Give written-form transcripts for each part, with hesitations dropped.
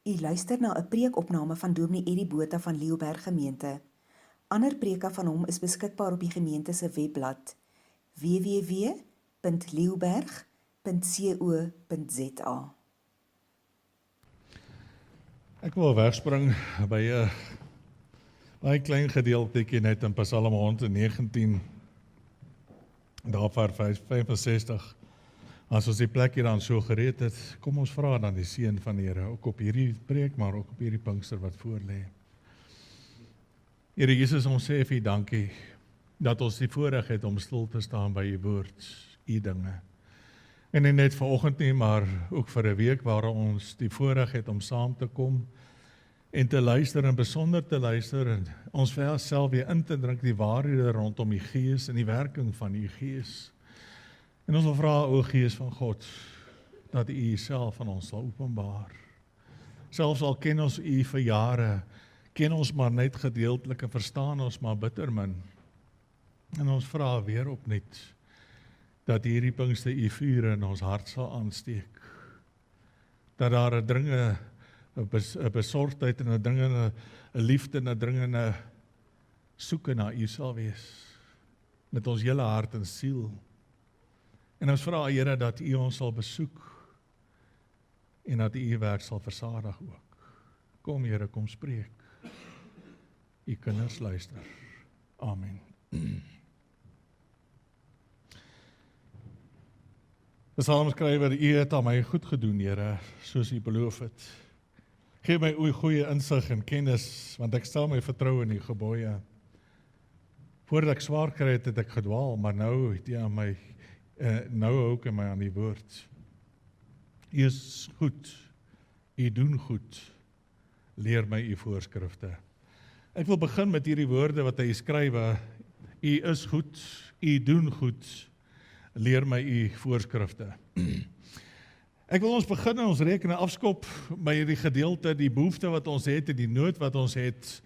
U luister na 'n preekopname van Dominee Eddie Botha van Leeuberg Gemeente. Ander preke van hom is beskikbaar op die gemeente se webblad www.leeuberg.co.za. Ek wil wegspring by 'n baie klein gedeeltetjie net in Psalm 119, daar vers 65. As ons die plek hier dan so gereed het, kom ons vra dan die seën van die Here, ook op hierdie preek, maar ook op hierdie Pinkster wat voor lê. Here Jesus, ons sê vir U dankie, dat ons die voorreg het om stil te staan by U woord, U dinge. En nie net vanoggend nie, maar ook vir 'n week waar ons die voorreg het om saam te kom en te luister en besonder te luister en ons self weer in te drink die waarhede rondom die Gees en die werking van die Gees. En ons wil vra, o Gees van God, dat U Uself aan ons sal openbaar. Selfs al ken ons U vir jare, ken ons maar net gedeeltelik en verstaan ons maar bitter min. En ons vra weer opnuut, dat hierdie Pinkster U vuur in ons hart sal aansteek. Dat daar 'n dringe, 'n besorgdheid en 'n dringende 'n liefde en 'n dringende soeke na U sal wees. Met ons hele hart en siel. En ons vra Here dat U ons sal besoek en dat U werk sal versadig ook. Kom Here, kom spreek. U kinders luister. Amen. Psalmskrywer, U het aan my goed gedoen, Here, soos U beloof het. Geef my uw goeie insig en kennis, want ek stel my vertroue in U gebooie. Voordat ek swaar kry het ek gedwaal, maar nou het U aan my nou ook in my aan die woord. U is goed, U doen goed, leer my U voorskrifte. Ek wil begin met hierdie woorde wat hy skrywe, U is goed, U doen goed, leer my U voorskrifte. Ek wil ons begin en ons rekene afskop by hierdie gedeelte, die behoefte wat ons het en die nood wat ons het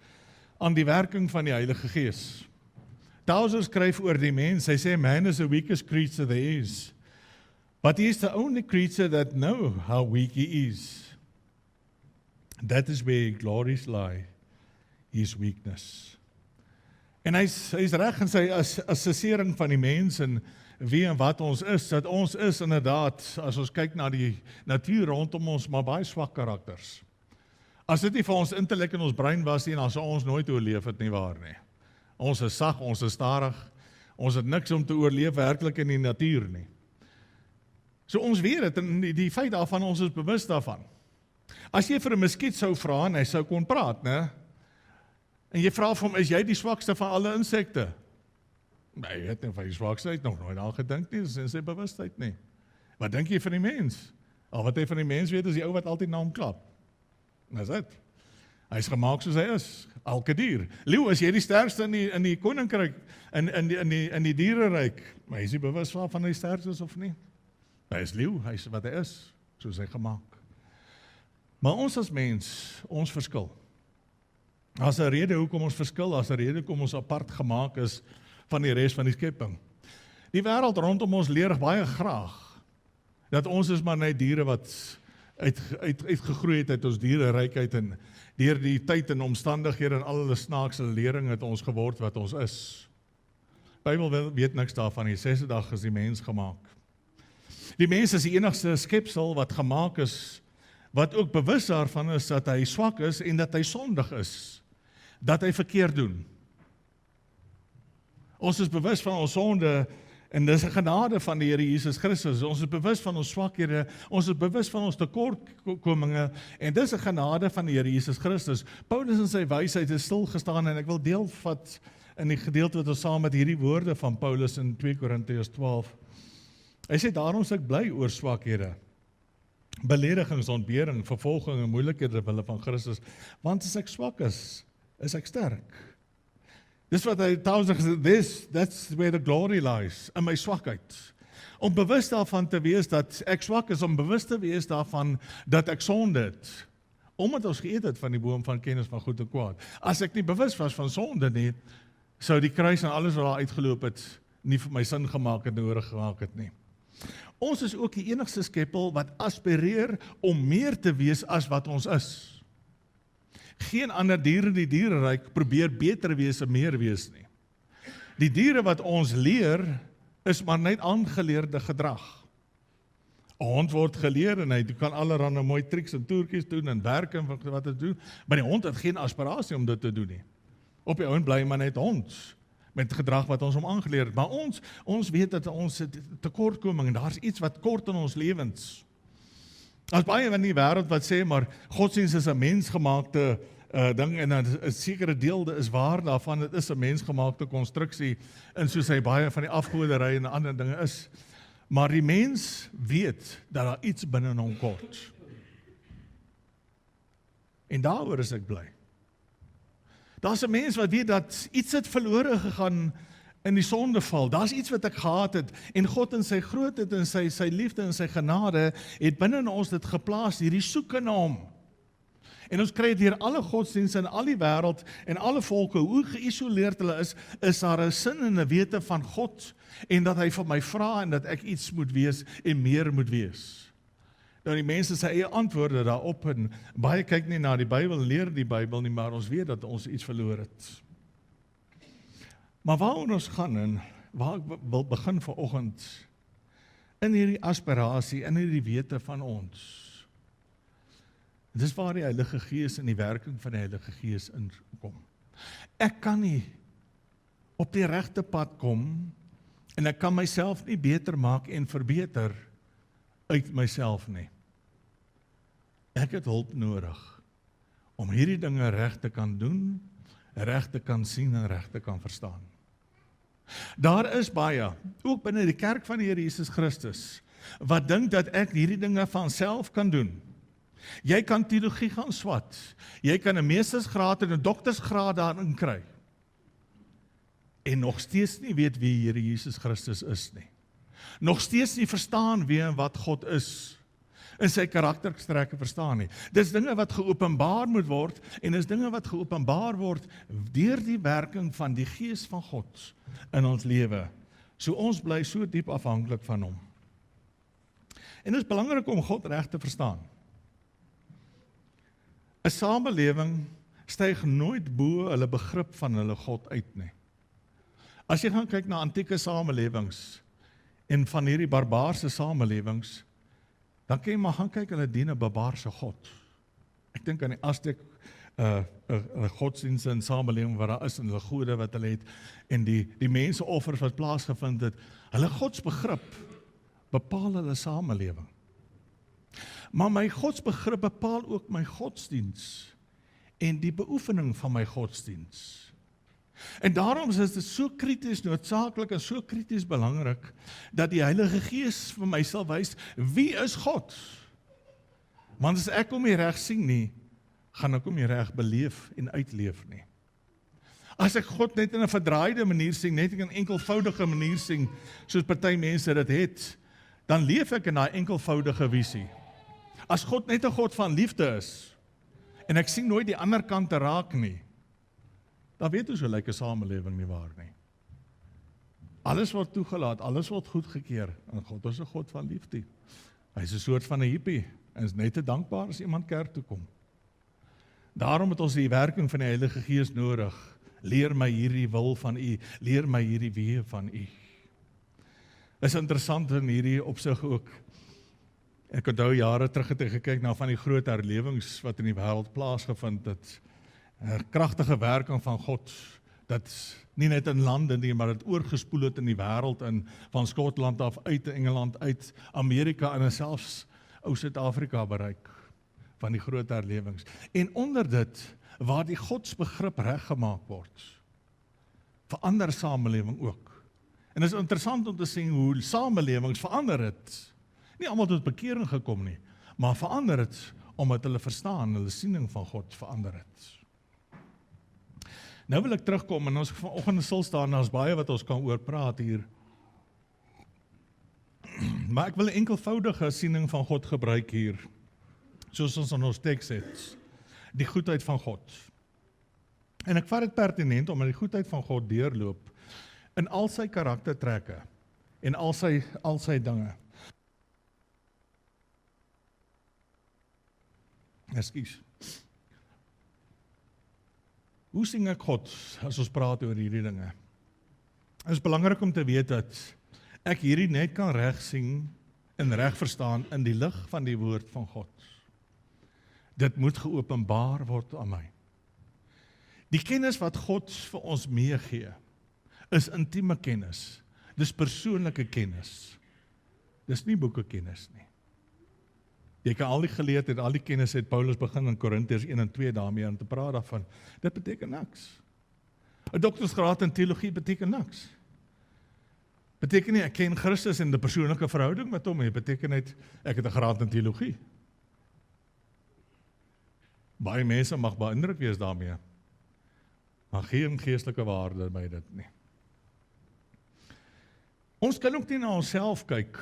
aan die werking van die Heilige Gees. Tauser skryf oor die mens, hy sê, man is the weakest creature there is, but he is the only creature that know how weak he is. That is where glories lie, his weakness. En hy's reg in sy assessering van die mens en wie en wat ons is, dat ons is inderdaad, as ons kyk na die natuur rondom ons, maar baie swak karakters. As dit nie vir ons intellek in ons brein was nie, dan sou ons nooit oorleef het nie waar nie. Ons is sag, ons is stadig, ons het niks om te oorleef werklik in die natuur nie. So ons weet het, en die feit daarvan, ons is bewus daarvan. As jy vir 'n muskiet sou vra en hy sou kon praat, né? En jy vra vir hom, is jy die swakste van alle insekte? Nee, jy het nie van die swakste, hy het nog nooit aan gedink nie, dis in sy bewustheid nie. Wat dink jy van die mens? Al wat hy van die mens weet, is die ou wat altyd na hom klap. Dis dit. Hy is gemaak soos hy is, elke dier. Leeu, is jy die sterkste in die koninkryk, in die diereryk, maar hy is nie bewus van hy sterkste is of nie. Hy is leeu, hy is wat hy is, soos hy gemaak. Maar ons as mens, ons verskil. As 'n rede hoekom ons verskil, as 'n rede hoekom ons apart gemaak is van die res van die skepping. Die wêreld rondom ons leer baie graag dat ons is maar net diere wat uitgegroei het uit ons diereryk en deur die tyd en omstandighede en al hulle snaakse lering het ons geword wat ons is. Bybel weet niks daarvan, die 6de dag is die mens gemaak. Die mens is die enigste skepsel wat gemaak is, wat ook bewus daarvan is dat hy swak is en dat hy sondig is, dat hy verkeerd doen. Ons is bewus van ons sonde en dis 'n genade van die Here Jesus Christus. Ons is bewus van ons swakhede, ons is bewus van ons tekortkominge en dis 'n genade van die Here Jesus Christus. Paulus in sy wysheid het stil gestaan en ek wil deelvat in die gedeelte wat ons saam met hierdie woorde van Paulus in 2 Korintiërs 12. Hy sê daarom is ek bly oor swakhede, beledigings, ontbering, vervolging en moeilikhede wille van Christus, want as ek swak is ek sterk. Dis wat hy tausend gesê, that's where the glory lies, in my swakheid. Om bewus daarvan te wees dat ek swak is, om bewus te wees daarvan dat ek sonde het. Omdat ons geëet het van die boom van kennis van goed en kwaad. As ek nie bewus was van sonde nie, sou die kruis en alles wat daar uitgeloop het, nie vir my sin gemaak het, nodig gemaak het nie. Ons is ook die enigste skepsel wat aspireer om meer te wees as wat ons is. Geen ander dier in die diereryk probeer beter wees en meer wees nie. Die diere wat ons leer, is maar net aangeleerde gedrag. 'n Hond word geleer en hy kan allerhande mooi triks en toertjies doen en werk en wat het doen, maar die hond het geen aspirasie om dit te doen nie. Op die ouen bly maar net hond, met gedrag wat ons hom aangeleer het. Maar ons weet dat ons tekortkoming, en daar's iets wat kort in ons lewens. Daar's baie in die wêreld wat sê, maar godsdienst is 'n mensgemaakte ding, en 'n sekere deel is waar daarvan, dit is 'n mensgemaakte konstruksie, en soos hy baie van die afgoderry en ander dinge is. Maar die mens weet dat daar iets binne hom kort. En daaroor is ek bly. Daar's 'n mens wat weet dat iets het verlore gegaan in die sondeval. Daar's iets wat ek gehad het, en God in sy grootheid en sy liefde en sy genade het binne in ons dit geplaas, hierdie soeke na hom. En ons kry deur alle godsdienste in al die wêreld en alle volke, hoe geïsoleerd hulle is daar 'n sin en 'n wete van God, en dat hy van my vra en dat ek iets moet wees en meer moet wees. Nou die mense sy eie antwoorde daarop, en baie kyk nie na die Bybel en leer die Bybel nie, maar ons weet dat ons iets verloor het. Maar waaroor ons gaan, en waar ek wil begin vanoggend, in hierdie aspirasie, in hierdie wete van ons. Dis waar die Heilige Gees en die werking van die Heilige Gees inkom. Ek kan nie op die regte pad kom, en ek kan myself nie beter maak en verbeter uit myself nie. Ek het hulp nodig om hierdie dinge reg te kan doen, reg te kan sien en reg te kan verstaan. Daar is baie, ook binne die kerk van die Here Jesus Christus, wat dink dat ek hierdie dinge van self kan doen. Jy kan teologie gaan swat, jy kan 'n meestersgraad en 'n doktorsgraad daarin kry, en nog steeds nie weet wie Here Jesus Christus is nie. Nog steeds nie verstaan wie en wat God is, in sy karaktertrekke verstaan nie. Dis dinge wat geopenbaar moet word, en dis dinge wat geopenbaar word deur die werking van die Gees van God in ons lewe. So ons bly so diep afhanklik van hom. En dit is belangrik om God reg te verstaan. 'n Samelewing styg nooit bo hulle begrip van hulle God uit nie. As jy gaan kyk na antieke samelewings en van hierdie barbaarse samelewings, dan kan jy maar gaan kyk, hulle dien 'n barbaarse God. Ek dink aan die Aztek godsdienste en samelewing wat daar is, en hulle gode wat hulle het, en die menseoffers wat plaasgevind het, hulle godsbegrip bepaal hulle samelewing. Maar my godsbegrip bepaal ook my godsdiens en die beoefening van my godsdiens. En daarom is dit so krities noodsaaklik en so krities belangrik dat die Heilige Gees vir my sal wys, wie is God? Want as ek hom nie reg sien nie, gaan ek hom nie reg beleef en uitleef nie. As ek God net in 'n verdraaide manier sien, net in 'n enkelvoudige manier sien, soos party mense dit het, dan leef ek in daai enkelvoudige visie. As God net 'n God van liefde is, en ek sien nooit die ander kant te raak nie, dan weet ons hoe lyk 'n samelewing nie waar nie. Alles word toegelaat, alles word goedgekeur, en God is 'n God van liefde. Hy is 'n soort van 'n hippie, en is net te dankbaar as iemand kerk toe kom. Daarom het ons die werking van die Heilige Gees nodig. Leer my hierdie wil van U, leer my hierdie weë van U. Is interessant in hierdie opsig ook. Ek onthou jare terug het ek gekyk na van die groot herlewings wat in die wêreld plaasgevind het. 'n Kragtige werking van God, dat nie net in lande nie, maar dit oorgespoel het in die wêreld, in van Skotland af, uit Engeland, uit Amerika en selfs ou Suid-Afrika bereik, van die groot herlewings. En onder dit, waar die godsbegrip reggemaak word, verander samelewing ook. En dit is interessant om te sien hoe samelewings verander het. Nie almal tot bekering gekom nie, maar verander het, omdat hulle verstaan, hulle siening van God verander het. Nou wil ek terugkom, en ons vanoggend stil staan, daar's baie wat ons kan oor praat hier. Maar ek wil 'n enkelvoudige siening van God gebruik hier, soos ons in ons teks het, die goedheid van God. En ek vat dit pertinent, omdat die goedheid van God deurloop, in al sy karaktertrekke, en al sy dinge. Ekskuus. Hoe sien ek God as ons praat oor hierdie dinge? Het is belangrik om te weet dat ek hierdie net kan reg sien en reg verstaan in die lig van die woord van God. Dit moet geopenbaar word aan my. Die kennis wat God vir ons meegee, is intieme kennis. Dis persoonlike kennis. Dis nie boeke kennis nie. Jy kan al die geleerdheid, al die kennis het Paulus begin in Korintiërs 1 en 2 daarmee aan te praat daarvan. Dit beteken niks. 'n doktorsgraad in teologie beteken niks. Beteken nie ek ken Christus en die persoonlike verhouding met hom, dit beteken net ek het 'n graad in teologie. Baie mense mag beïndruk wees daarmee, maar geen geestelike waarde by dit nie. Ons kan ook nie na onsself kyk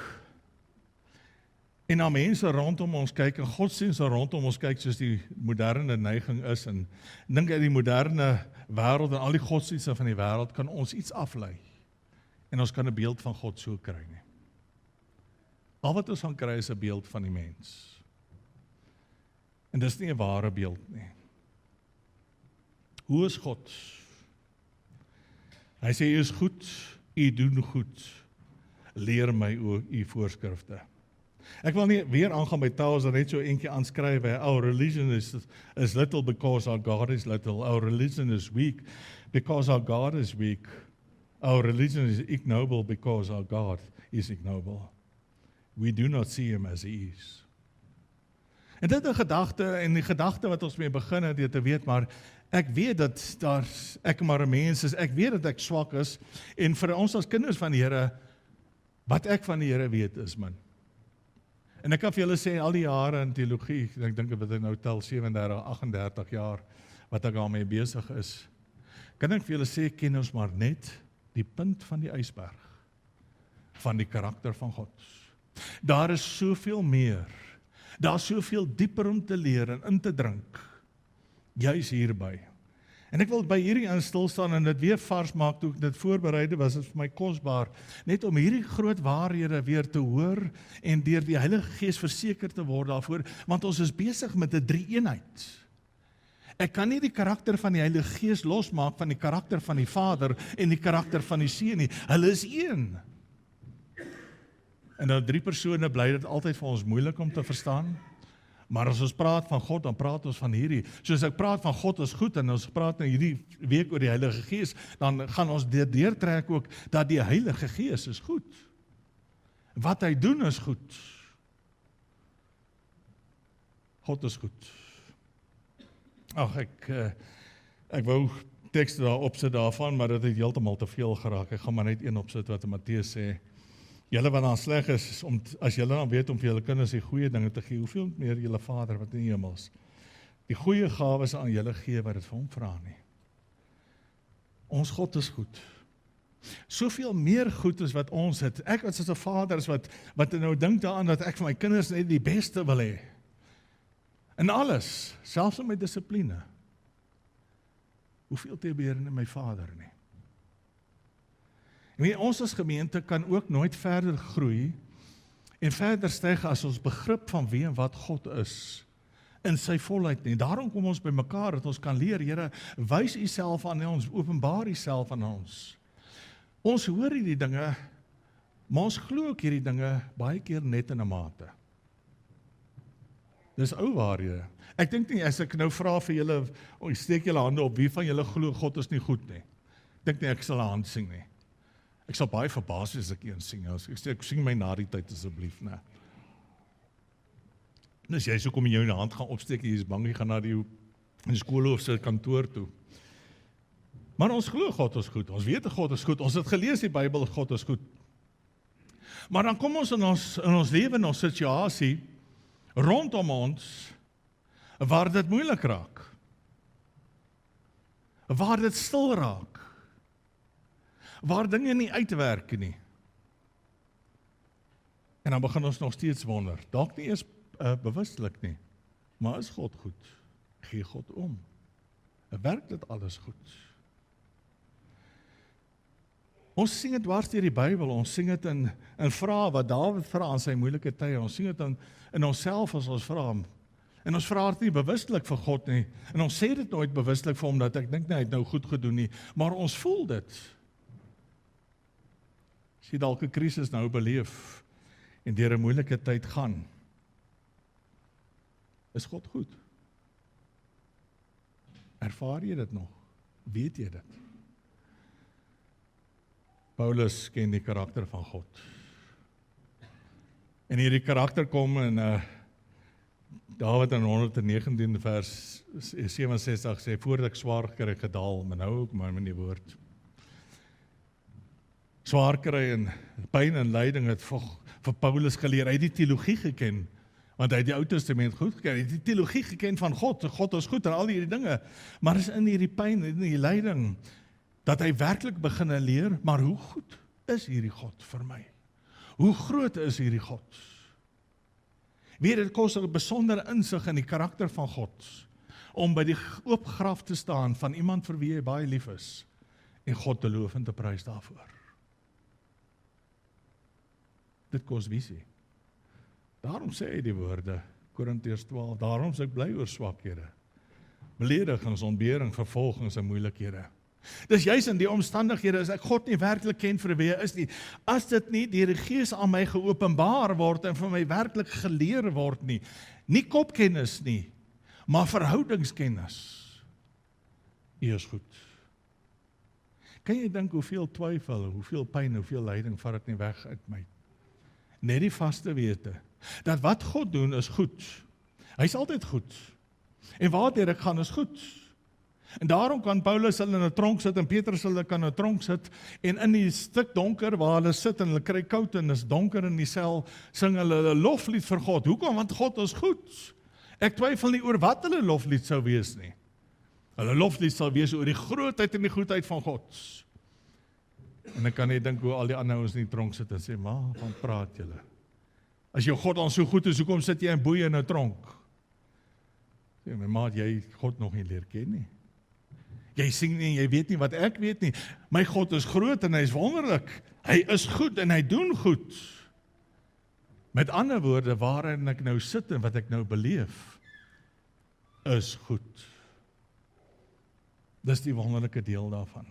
en na mense rondom ons kyk en godsdienste rondom ons kyk soos die moderne neiging is en dink uit die moderne wêreld en al die godsdienste van die wêreld kan ons iets aflei en ons kan 'n beeld van God so kry nie. Al wat ons gaan kry is 'n beeld van die mens. En dis nie 'n ware beeld nie. Hoe is God? Hy sê, u is goed, u doen goed. Leer my o u voorskrifte. Ek wil nie weer aangaan by taal, as net so eentjie aanskryf, our religion is little because our God is little. Our religion is weak because our God is weak. Our religion is ignoble because our God is ignoble. We do not see him as he is. En dit 'n gedagte, en die gedagte wat ons mee begin het, dit te weet, maar ek weet dat ek maar 'n mens is, ek weet dat ek swak is, en vir ons as kinders van die Here, wat ek van die Here weet is min. En ek kan vir julle sê, al die jare in teologie, ek dink dat ek nou tel 37, 38 jaar, wat ek daarmee besig is, kan ek vir julle sê, ken ons maar net die punt van die ysberg, van die karakter van God. Daar is soveel meer, daar is soveel dieper om te leer en in te drink, juis hierby. En ek wil by hierdie aan stil staan en dit weer vars maak, toe ek dit voorbereide was, dit vir my kosbaar, net om hierdie groot waarhede weer te hoor, en deur die Heilige Gees verseker te word daarvoor, want ons is besig met 'n drie-eenheid. Ek kan nie die karakter van die Heilige Gees losmaak van die karakter van die Vader en die karakter van die Seun nie. Hulle is een. En nou 3 persone bly dit altyd vir ons moeilik om te verstaan. Maar as ons praat van God, dan praat ons van hierdie. Soos ek praat van God is goed, en ons praat nou hierdie week oor die Heilige Gees, dan gaan ons deurtrek ook dat die Heilige Gees is goed. Wat hy doen is goed. God is goed. Ag, ek wou tekste daar opsit daarvan, maar dit het heeltemal te veel geraak. Ek gaan maar net een opsit wat Matteus sê. Julle wat dan sleg is, as julle dan weet om vir julle kinders die goeie dinge te gee, hoeveel meer julle Vader wat in die hemels die goeie gawes aan julle gee wat dit vir hom vra nie. Ons God is goed. Soveel meer goed as wat ons het. Ek as 'n vader is wat nou dink daaraan dat ek vir my kinders net die beste wil hê. In alles, selfs in my dissipline. Hoeveel te beheer in my Vader nie. En weet, ons as gemeente kan ook nooit verder groei en verder styg as ons begrip van wie en wat God is in sy volheid nie. Daarom kom ons by mekaar dat ons kan leer, Here, wys u self aan ons, openbaar u self aan ons. Ons hoor hierdie dinge, maar ons glo ook hierdie dinge baie keer net in 'n mate. Dis ou waarhede. Ek dink nie, as ek nou vra vir julle, steek julle hande op, wie van julle glo God is nie goed nie? Ek dink nie ek sal 'n hand sien nie. Ek sal baie verbaas wees as ek een sien. Ek sien my na die tyd asseblief, né? En as jy so kom en jou hand gaan opsteek, jy is bang jy gaan na die skoolhoof se kantoor toe. Maar ons glo God is goed. Ons weet God is goed. Ons het gelees die Bybel, God is goed. Maar dan kom ons in ons lewe, in ons situasie rondom ons waar dit moeilik raak. Waar dit stil raak. Waar dinge nie uitwerk nie. En dan begin ons nog steeds wonder, dalk nie eers bewustelik nie, maar is God goed? Gee God om? Werk dit alles goed? Ons sing dit dwars deur die Bybel, ons sing dit in vrae wat Dawid vra aan sy moeilike tye, ons sing dit in onsself as ons vra, En ons vra dit nie bewustelik vir God nie. En ons sê dit nooit bewustelik vir hom, dat ek dink nie, hy het nou goed gedoen nie. Maar ons voel dit. As jy dalk 'n krisis nou beleef, en deur 'n moeilike tyd gaan, is God goed? Ervaar jy dit nog? Weet jy dit? Paulus ken die karakter van God. En hierdie karakter kom in Dawid in 119 vers 67 sê, voordat ek swaar kry gedaal, maar nou ook maar in die woord. Swaar kry en pyn en lyding het vir Paulus geleer. Hy het die teologie geken, want hy het die Ou Testament goed geken. Hy het die teologie geken van God. God is goed en al hierdie dinge. Maar is in hierdie pyn, in hierdie lyding, dat hy werklik begin leer, maar hoe goed is hierdie God vir my? Hoe groot is hierdie God? Weet, dit kos 'n besondere insig in die karakter van God, om by die oop graf te staan van iemand vir wie jy baie lief is, en God te loof en te prys daarvoor. Dit kos visie. Daarom sê hy die woorde, Korintiërs 12, daarom is ek bly oor swakhede, beledigings, ontbering, vervolgings en moeilikhede. Dis juis in die omstandighede, as ek God nie werklik ken vir wie hy is nie, as dit nie deur die Gees aan my geopenbaar word en vir my werklik geleer word nie, nie kopkennis nie, maar verhoudingskennis. U is goed. Kan jy dink hoeveel twyfel, hoeveel pyn, hoeveel lyding vat dit nie weg uit my? Net die vaste wete, dat wat God doen is goed. Hy is altyd goed. En waartoe ek gaan is goed. En daarom kan Paulus hulle in 'n tronk sit en Petrus hulle kan in 'n tronk sit en in die stuk donker waar hulle sit en hulle kry koud en is donker in die sel, sing hulle 'n loflied vir God. Hoekom? Want God is goed. Ek twyfel nie oor wat hulle loflied sou wees nie. Hulle loflied sal wees oor die grootheid en die goedheid van God. En ek kan net dink hoe al die ander ouens in die tronk sit en sê, maar, van praat julle? As jou God al so goed is, hoekom sit jy in boeie in 'n tronk? Sê, my maat, jy God nog nie leer ken nie. Jy sing nie, jy weet nie wat ek weet nie. My God is groot en hy is wonderlik. Hy is goed en hy doen goed. Met ander woorde, waarin ek nou sit en wat ek nou beleef, is goed. Dis die wonderlike deel daarvan.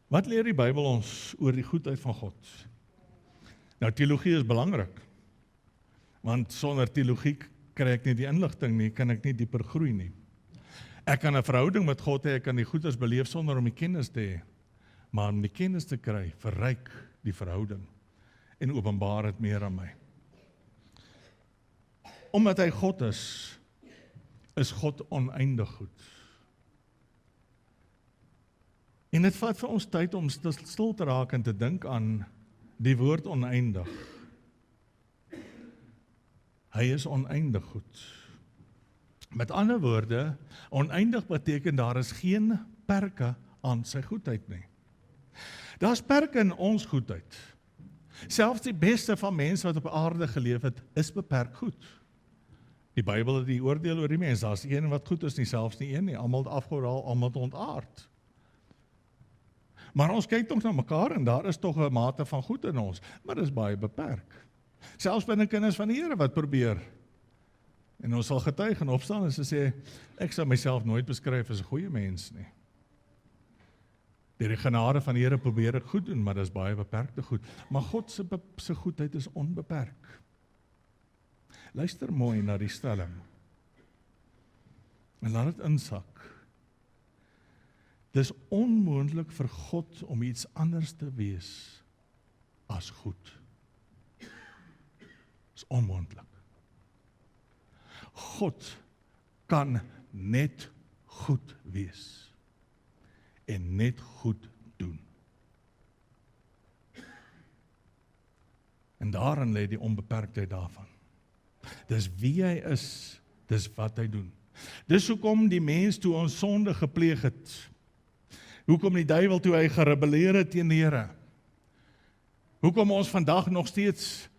Wat leer die Bybel ons oor die goedheid van God? Nou, teologie is belangrik, want sonder teologie kry ek nie die inligting nie, kan ek nie dieper groei nie. Ek kan 'n verhouding met God hê, ek kan die goeders beleef sonder om die kennis te hê, maar om die kennis te kry, verryk die verhouding en openbaar dit meer aan my. Omdat hy God is God oneindig goed. En dit vat vir ons tyd om stil te raak en te dink aan die woord oneindig. Hy is oneindig goed. Met ander woorde, oneindig beteken daar is geen perke aan sy goedheid nie. Daar's perke in ons goedheid. Selfs die beste van mense wat op aarde geleef het, is beperk goed. Die Bybel het die oordeel oor die mens, daar's een wat goed is nie, selfs nie een nie, almal het afgehaal, almal het ontaard. Maar ons kyk tog na mekaar en daar is tog 'n mate van goed in ons, maar dit is baie beperk. Selfs binne kinders van die Here wat probeer. En ons sal getuig en opstaan en sê, ek sal myself nooit beskryf as 'n goeie mens nie. Deur die genade van die Here probeer ek goed doen, maar dit is baie beperkte goed. Maar God se goedheid is onbeperk. Luister mooi na die stelling. En laat dit insak. Dis onmoontlik vir God om iets anders te wees as goed. Dis onmoontlik. God kan net goed wees en net goed doen. En daarin lê die onbeperktheid daarvan. Dis wie hy is, dis wat hy doen. Dis hoekom die mens toe ons sonde gepleeg het, hoekom die duiwel toe hy gerebelleer het teen die Here, hoekom ons vandag nog steeds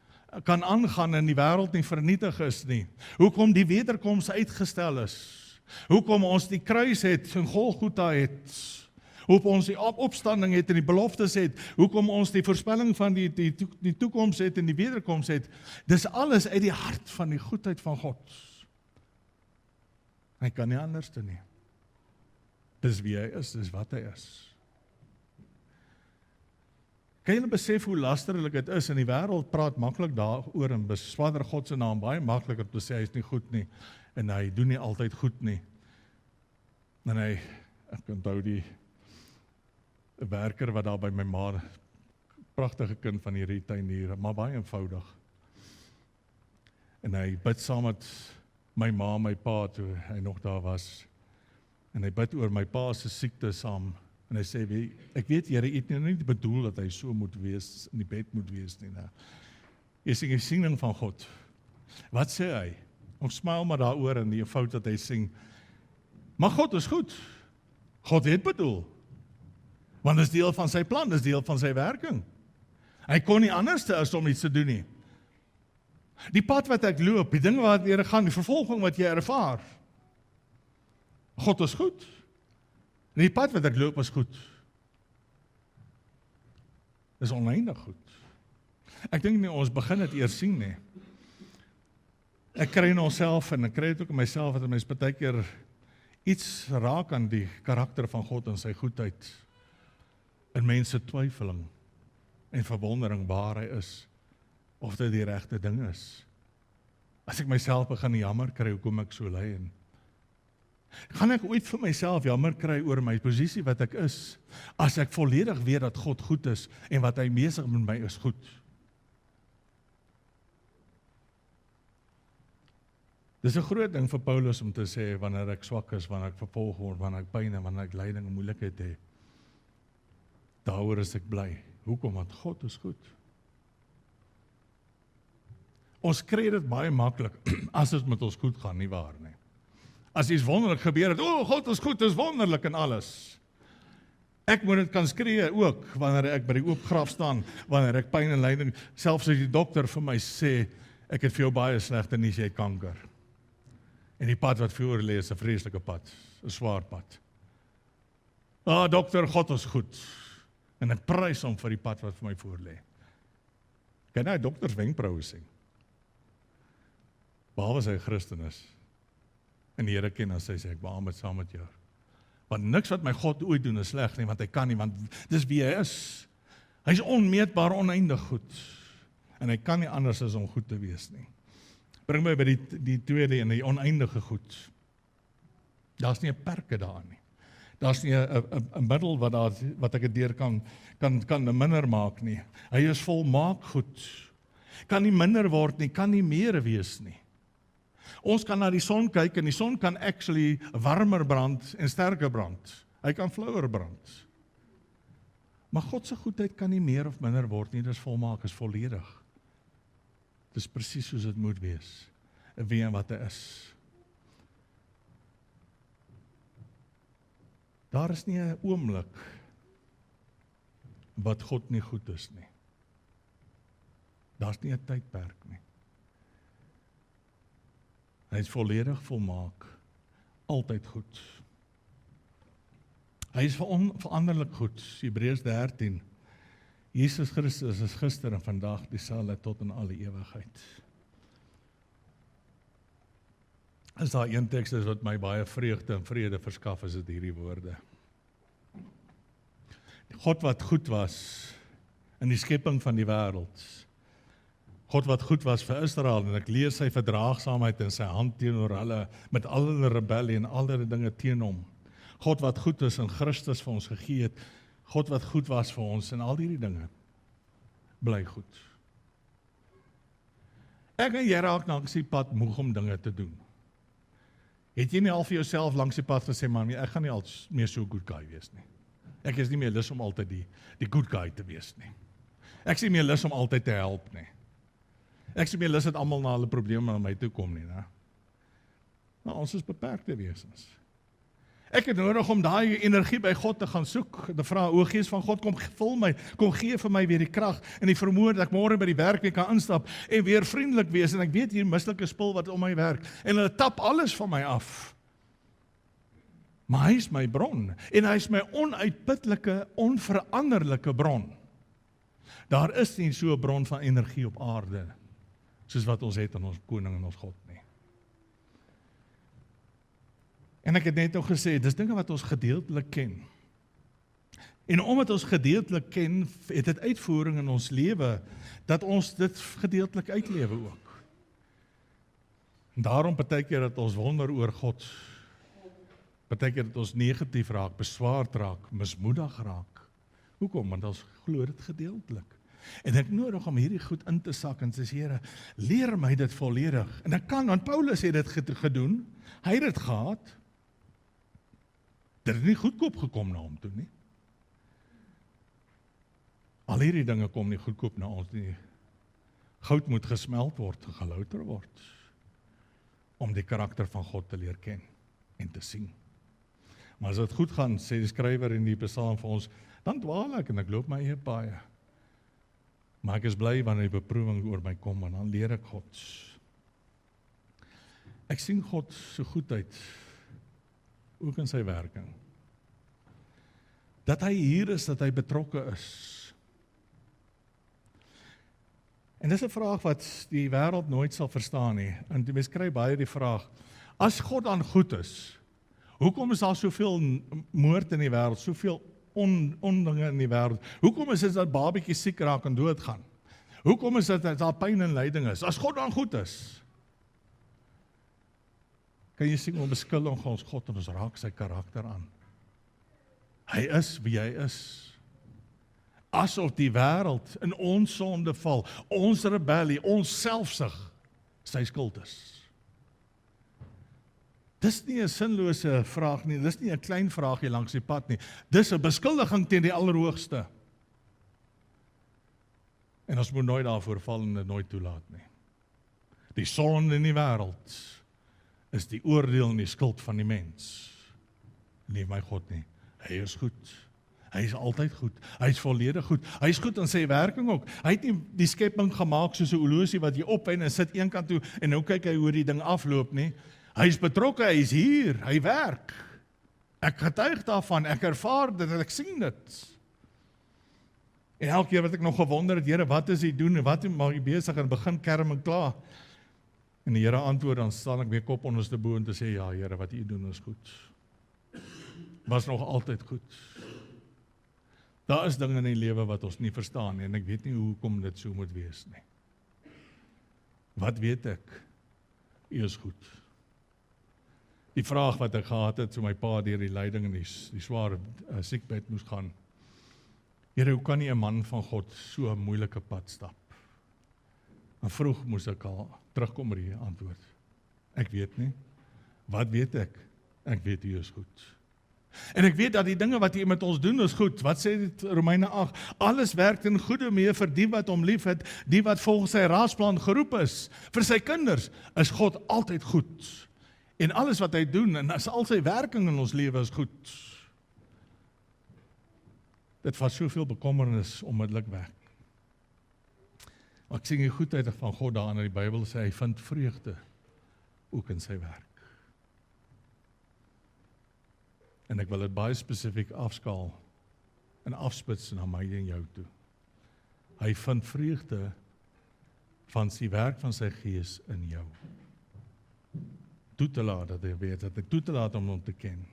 kan aangaan en die wêreld nie vernietig is nie, hoekom die wederkoms uitgestel is, hoekom ons die kruis het en Golgotha het, Hoekom ons die opstanding het en die beloftes het, hoekom ons die voorspelling van die toekoms het en die wederkoms het, dis alles uit die hart van die goedheid van God. Hy kan nie anders doen nie. Dis wie hy is, dis wat hy is. Kan julle besef hoe lasterlik dit is, en die wêreld praat maklik daaroor en beswader God se naam baie maklik om te sê hy is nie goed nie, en hy doen nie altyd goed nie. En ek onthou die werker wat daar by my ma, pragtige kind van die retuinier, maar baie eenvoudig. En hy bid saam met my ma en my pa toe hy nog daar was. En hy bid oor my pa se siekte saam. En hy sê, ek weet Here, jy het nie bedoel dat hy so moet wees, in die bed moet wees nie. Jy sing die siening van God. Wat sê hy? Ons smile maar daaroor in die fout dat hy sing, maar God is goed. God het bedoel. Want dit is deel van sy plan, dit is deel van sy werking. Hy kon nie anders as om iets te doen nie. Die pad wat ek loop, die dinge wat jy gaan, die vervolging wat jy ervaar, God is goed. En die pad wat ek loop is goed. Dis oneindig goed. Ek dink nie ons begin dit eers sien nie. Ek kry in onsself en ek kry dit ook in myself dat mens baie keer iets raak aan die karakter van God en sy goedheid. In mense twyfeling en verwondering waar hy is, of dit die regte ding is. As ek myself begin jammer kry, hoekom ek so ly en gaan ek ooit vir myself jammer kry oor my posisie wat ek is, as ek volledig weet dat God goed is en wat hy besig met my is goed? Dis 'n groot ding vir Paulus om te sê, wanneer ek swak is, wanneer ek vervolg word, wanneer ek pyn en wanneer ek lyding en moeilikheid het, daaroor is ek bly. Hoekom? Want God is goed. Ons kry dit baie maklik, as dit met ons goed gaan, nie waar nie. As iets wonderlik gebeur het, God is goed, is wonderlik en alles. Ek moet dit kan skree ook, wanneer ek by die oop graf staan, wanneer ek pyn en lyding, selfs as die dokter vir my sê, ek het vir jou baie slegte nuus, jy het kanker. En die pad wat voor lê is 'n vreeslike pad, 'n swaar pad. Dokter, God is goed. En ek prys hom vir die pad wat vir my voor lê. Kan hy dokters wenkbroue sien? Behalwe as hy 'n Christen is. En die Here ken as hy sê, ek beamoed saam met jou. Want niks wat my God ooit doen is sleg nie, want hy kan nie, want dis wie hy is. Hy is onmeetbaar, oneindig goed. En hy kan nie anders as om goed te wees nie. Bring my by die tweede en die oneindige goed. Daar's nie 'n perke daarin nie. Daar's nie 'n middel wat ek dit deur kan minder maak nie. Hy is volmaak goed. Kan nie minder word nie, kan nie meer wees nie. Ons kan na die son kyk en die son kan actually warmer brand en sterker brand. Hy kan flouer brand. Maar God se goedheid kan nie meer of minder word nie, dis volmaak, is volledig. Dis presies soos dit moet wees, wie en wat hy is. Daar is nie 'n oomblik wat God nie goed is nie. Daar's nie 'n tydperk nie. Hy is volledig volmaak, altyd goed. Hy is veranderlik goed, Hebreërs 13. Jesus Christus is gister en vandag dieselfde tot in alle ewigheid. As daar een teks is wat my baie vreugde en vrede verskaf, is dit hierdie woorde. God wat goed was in die skepping van die wêreld. God wat goed was vir Israel, en ek lees sy verdraagsaamheid en sy hand teenoor hulle, met al hulle rebellie en al hulle dinge teen hom. God wat goed is in Christus vir ons gegee het, God wat goed was vir ons en al hierdie dinge, bly goed. Ek en jy raak langs die pad moeg om dinge te doen. Het jy nie al vir jouself langs die pad gesê, man, ek gaan nie al meer so good guy wees nie. Ek is nie meer lus om altyd die good guy te wees nie. Ek is nie meer lus om altyd te help nie. Ek sê meer lus dat almal na hulle probleme na my toe kom nie, né? Maar ons is beperkte wesens. Ek het nodig om daai energie by God te gaan soek, te vra, o Gees van God, kom vul my, kom gee vir my weer die krag en die vermoë dat ek môre by die werk weer kan instap en weer vriendelik wees, en ek weet hier mislike spul wat om my werk, en hulle tap alles van my af. Maar hy is my bron, en hy is my onuitputlike, onveranderlike bron. Daar is nie so 'n bron van energie op aarde, soos wat ons het in ons koning en ons God nie. En ek het net nog gesê, dis dinge wat ons gedeeltelik ken. En omdat ons gedeeltelik ken, het dit uitvoering in ons lewe, dat ons dit gedeeltelik uitlewe ook. En daarom partykeer dat ons wonder oor God, partykeer dat ons negatief raak, beswaard raak, mismoedig raak. Hoekom? Want ons glo dit gedeeltelik. En ek nodig om hierdie goed in te sak en sê, Here, leer my dit volledig. En ek kan, want Paulus het dit gedoen, hy het dit gehad, dit het nie goedkoop gekom na hom toe nie. Al hierdie dinge kom nie goedkoop na ons nie. Goud moet gesmeld word, gelouter word, om die karakter van God te leer ken en te sien. Maar as dit goed gaan, sê die skrywer in die Psalm vir ons, dan dwaal ek en ek loop my eie paaie. Maar ek is bly wanneer die beproewing oor my kom, en dan leer ek God. Ek sien God so goed uit, ook in sy werking. Dat hy hier is, dat hy betrokke is. En dis 'n vraag wat die wêreld nooit sal verstaan nie. En die mens kry baie die vraag, as God dan goed is, hoekom is daar soveel moord in die wêreld, soveel ondinge in die wêreld? Hoekom is dit dat babatjies siek raak en doodgaan? Hoekom is dit dat daar pyn en lyding is? As God dan goed is, kan jy sien onbeskuldig ons God en ons raak sy karakter aan. Hy is wie hy is. Asof die wêreld in ons sonde val, ons rebellie, ons selfsug, sy skuld is. Dis nie 'n sinlose vraag nie, dis nie 'n klein vraagie langs die pad nie, dis 'n beskuldiging teen die Allerhoogste. En ons moet nooit daarvoor val en dit nooit toelaat nie. Die sonde in die wêreld is die oordeel en die skuld van die mens. Nee, my God nie, hy is goed. Hy is altyd goed, hy is volledig goed, hy is goed in sy werking ook, hy het nie die skepping gemaak soos 'n horlosie wat jy opwen en sit een kant toe, en nou kyk hy hoe die ding afloop nie, hy is betrokke, hy is hier, hy werk, ek getuig daarvan, ek ervaar dit, en ek sien dit, en elke keer wat ek nog gewonder het, Here, wat is hy doen, en wat maak hy besig, en begin kerm en klaar, en die Here antwoord, dan staan ek weer kop onderste bo en te sê, ja Here, wat hy doen is goed, was nog altyd goed. Daar is dinge in die lewe wat ons nie verstaan nie, en ek weet nie hoekom dit so moet wees nie. Wat weet ek? U is goed. Die vraag wat ek gehad het, so my pa deur die lyding en die sware siekbed moes gaan, Here, hoe kan nie 'n man van God so 'n moeilike pad stap? En vroeg moes ek al terugkom met die antwoord. Ek weet nie. Wat weet ek? Ek weet U is goed. En ek weet dat die dinge wat hy met ons doen is goed. Wat sê dit Romeine 8? Alles werk ten goeie mee vir die wat hom liefhet, die wat volgens sy raadsplan geroep is. Vir sy kinders is God altyd goed. En alles wat hy doen, en as al sy werking in ons lewe is goed. Dit vat soveel bekommernis onmiddellik weg. Ek sien die goedheid van God daar in die Bybel sê, hy vind vreugde ook in sy werk. En ek wil dit baie spesifiek afskaal en afspits na my en jou toe. Hy vind vreugde van sy werk van sy gees in jou. Toe te laat dat hy weet, dat ek toe te laat om hom te ken.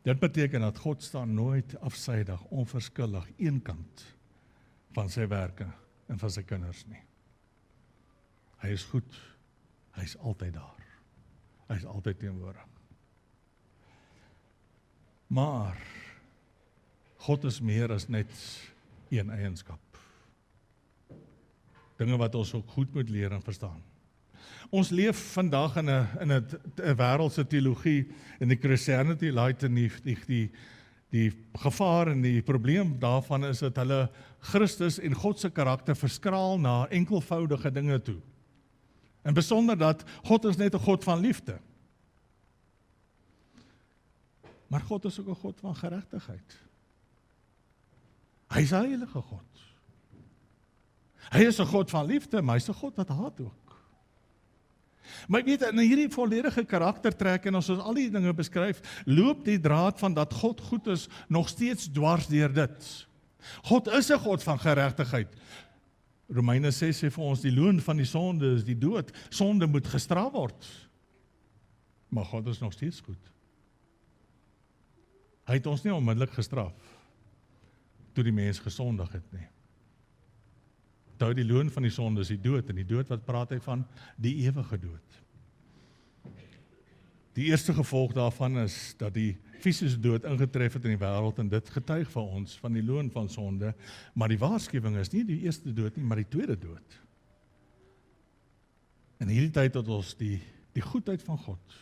Dit beteken dat God staan nooit afsydig, onverskillig, eenkant van sy werke en van sy kinders nie. Hy is goed, hy is altyd daar. Hy is altyd teenwoordig. Maar God is meer as net een eienskap. Dinge wat ons ook goed moet leer en verstaan. Ons leef vandag in 'n wêreldse teologie, in die Christianity Light, en die gevaar en die probleem daarvan is dat hulle Christus en God se karakter verskraal na enkelvoudige dinge toe. En besonder dat God is net 'n God van liefde. Maar God is ook 'n God van geregtigheid. Hy is 'n heilige God. Hy is 'n God van liefde, maar hy is 'n God wat haat ook. Maar weet, in hierdie volledige karaktertrek en as ons al die dinge beskryf, loop die draad van dat God goed is nog steeds dwars deur dit. God is 'n God van geregtigheid. Romeine 6 sê vir ons, die loon van die sonde is die dood. Sonde moet gestraf word. Maar God is nog steeds goed. Hy het ons nie onmiddellik gestraf toe die mens gesondig het nie. Onthou, die loon van die sonde is die dood, en die dood, wat praat hy van? Die ewige dood. Die eerste gevolg daarvan is dat die fisiese dood ingetref het in die wêreld, en dit getuig vir ons van die loon van sonde, maar die waarskuwing is nie die eerste dood nie, maar die tweede dood. In hierdie tyd het ons die goedheid van God,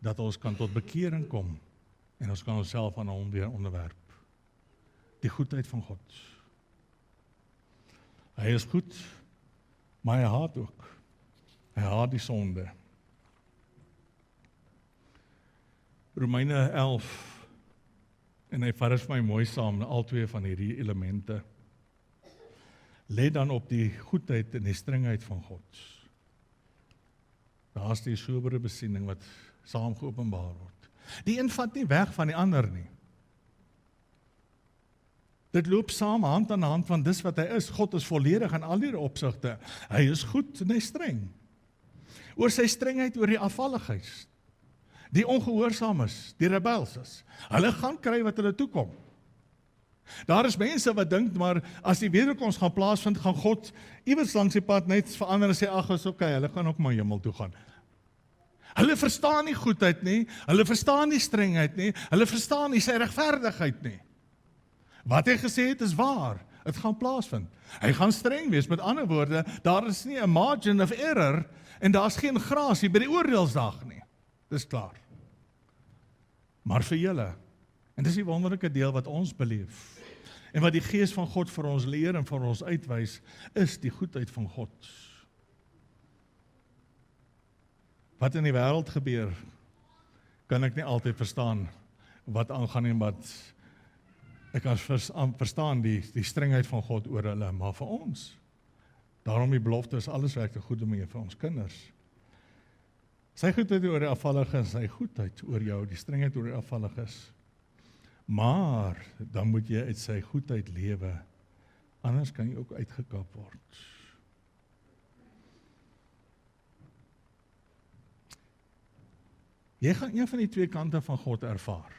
dat ons kan tot bekering kom, en ons kan onsself aan hom weer onderwerp. Die goedheid van God. Hy is goed, maar hy haat ook. Hy haat die sonde. Romeine 11, en hy vat dit vir my mooi saam, al twee van hierdie elemente. Let dan op die goedheid en die strengheid van God. Daar is die sobere besiening wat saam geopenbaar word. Die een vat nie weg van die ander nie. Dit loop saam hand aan hand, van dis wat hy is. God is volledig in al die opsigte. Hy is goed en hy is streng. Oor sy strengheid, oor die afvalliges, die ongehoorsaam is, die rebels is. Hulle gaan kry wat hulle toekom. Daar is mense wat dink, maar as die wederkoms gaan plaasvind, gaan God iewers langs die pad net verander en sê, ag, is oké, hulle gaan ook maar hemel toe gaan. Hulle verstaan nie goedheid nie, hulle verstaan nie strengheid nie, hulle verstaan nie sy regverdigheid nie. Wat hy gesê het is waar, dit gaan plaasvind. Hy gaan streng wees, met ander woorde, daar is nie 'n margin of error, en daar is geen grasie by die oordeelsdag nie. Dis klaar. Maar vir julle, en dis die wonderlike deel wat ons beleef, en wat die Gees van God vir ons leer en vir ons uitwys, is die goedheid van God. Wat in die wêreld gebeur, kan ek nie altyd verstaan wat aangaan en wat ek kan verstaan die strengheid van God oor hulle, maar vir ons, daarom die belofte is alles werk te goede mee vir ons kinders. Sy goedheid oor die afvalliges, sy goedheid oor jou, die strengheid oor die afvalliges. Maar dan moet jy uit sy goedheid lewe, anders kan jy ook uitgekap word. Jy gaan een van die twee kante van God ervaar.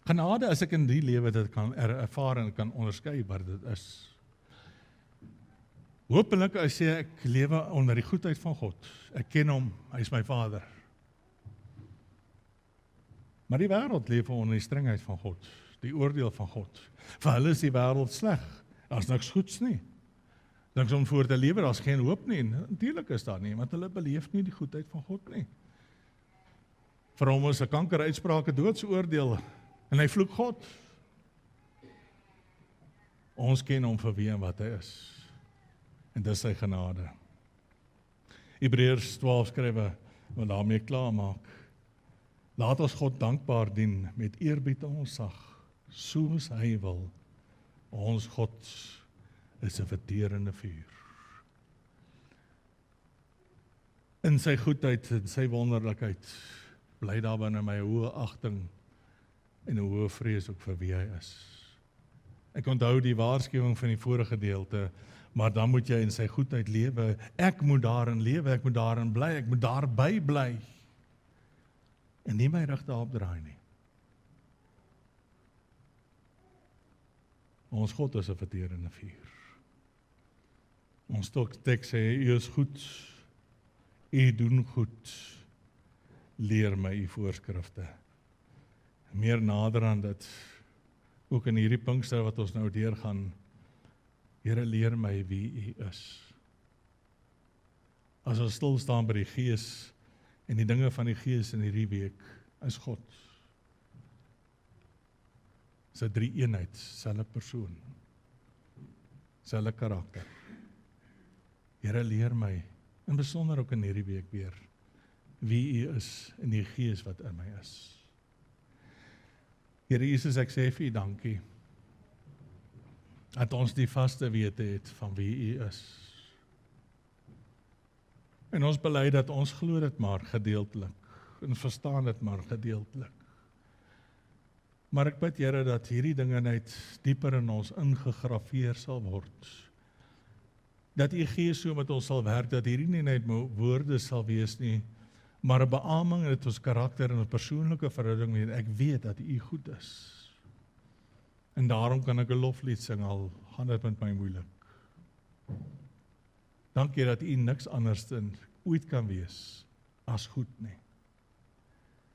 Genade, as ek in die lewe dit kan ervaar en kan onderskei wat dit is. Hopelik, as sê ek lewe onder die goedheid van God. Ek ken hom, hy is my Vader. Maar die wêreld leef onder die strengheid van God, die oordeel van God. Vir hulle is die wêreld sleg, daar's niks goeds nie. Niks om voor te lewe, daar's geen hoop nie. Natuurlik is daar nie, want hulle beleef nie die goedheid van God nie. Vir hom is 'n kankeruitspraak 'n doodsoordeel, en hy vloek God. Ons ken hom vir wie en wat hy is. En dis sy genade. Hebreërs 12 skrywe, wat daarmee klaar maak. Laat ons God dankbaar dien met eerbied en ontzag, soos hy wil. Ons God is 'n verterende vuur. In sy goedheid en sy wonderlikheid bly daar binne my 'n hoë agting en 'n hoë vrees ook vir wie hy is. Ek onthou die waarskuwing van die vorige gedeelte, maar dan moet jy in sy goedheid lewe. Ek moet daarin lewe, ek moet daarin bly, ek moet daarby bly. En nie my rug daarop draai nie. Ons God is 'n verterende vuur. Ons teks sê, U is goed, U doen goed, leer my U voorskrifte. Meer nader aan dit, ook in hierdie Pinkster wat ons nou deurgaan, Here, leer my wie U is. As ons stil staan by die Gees en die dinge van die Gees in hierdie week, is God. Dis 'n drie-eenheid, selfe persoon, selfe karakter. Here, leer my, in besonder ook in hierdie week weer, wie U is in die Gees wat in my is. Here Jesus, ek sê vir U dankie, dat ons die vaste wete het van wie U is. En ons bely dat ons glo dit maar gedeeltelik en verstaan dit maar gedeeltelik. Maar ek bid Here dat hierdie dinge net dieper in ons ingegrafeer sal word. Dat U Gees so met ons sal werk, dat hierdie nie net woorde sal wees nie, maar 'n beaming in ons karakter en 'n persoonlike verhouding met ek weet dat U goed is. En daarom kan ek 'n loflied sing al gaan dit met my moeilik. Dankie dat U niks anders dan ooit kan wees as goed nie.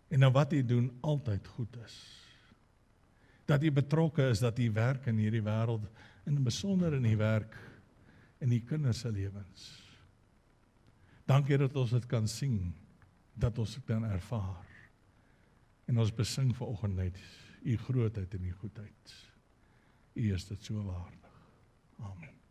En dan wat U doen altyd goed is. Dat U betrokke is, dat U werk in hierdie wêreld, en besonder in U werk in die kinders se lewens. Dankie dat ons dit kan sien, dat ons dit kan ervaar. En ons besing vanoggend net U grootheid en U goedheid. U is dit so waardig. Amen.